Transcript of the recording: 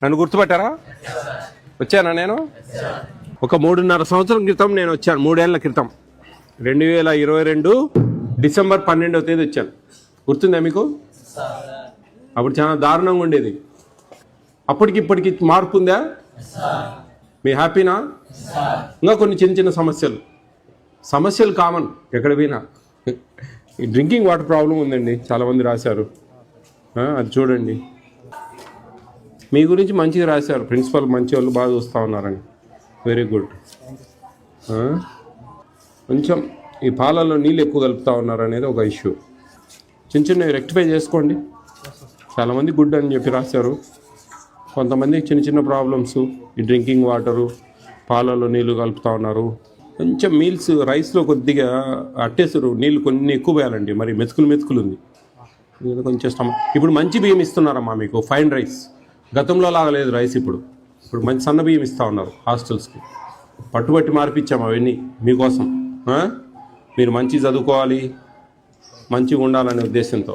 నన్ను గుర్తుపట్టారా? వచ్చానా నేను? ఒక 3.5 సంవత్సరం క్రితం నేను వచ్చాను, 3 ఏళ్ల క్రితం 2022 డిసెంబర్ 12వ తేదీ వచ్చాను. గుర్తుందా మీకు? అప్పుడు చాలా దారుణంగా ఉండేది. అప్పటికి ఇప్పటికి మార్పు ఉందా? మీ హ్యాపీనా? ఇంకా కొన్ని చిన్న చిన్న సమస్యలు కామన్ ఎక్కడ పోయినా. ఈ డ్రింకింగ్ వాటర్ ప్రాబ్లం ఉందండి, చాలామంది రాశారు. అది చూడండి, మీ గురించి మంచిగా రాశారు. ప్రిన్సిపల్ మంచి వాళ్ళు బాగా చూస్తూ ఉన్నారని. Very good. కొంచెం ఈ పాలల్లో నీళ్ళు ఎక్కువ కలుపుతూ ఉన్నారు అనేది ఒక ఇష్యూ. చిన్న చిన్నవి రెక్టిఫై చేసుకోండి. చాలామంది గుడ్ అని చెప్పి రాశారు. కొంతమంది చిన్న చిన్న ప్రాబ్లమ్స్, ఈ డ్రింకింగ్ వాటరు, పాలల్లో నీళ్ళు కలుపుతూ ఉన్నారు. కొంచెం మీల్స్ రైస్లో కొద్దిగా అట్టేసారు, నీళ్ళు కొన్ని ఎక్కువ పోయాలండి. మరి మెతుకులు ఉంది కొంచెం. ఇప్పుడు మంచి బియ్యం ఇస్తున్నారమ్మా మీకు, ఫైన్ రైస్. గతంలో లాగా లేదు రైస్. ఇప్పుడు మంచి సన్న బియ్యం ఇస్తూ ఉన్నారు హాస్టల్స్కి. పట్టుబట్టి మార్పిచ్చాము అవన్నీ మీకోసం. మీరు మంచి చదువుకోవాలి, మంచిగా ఉండాలనే ఉద్దేశంతో.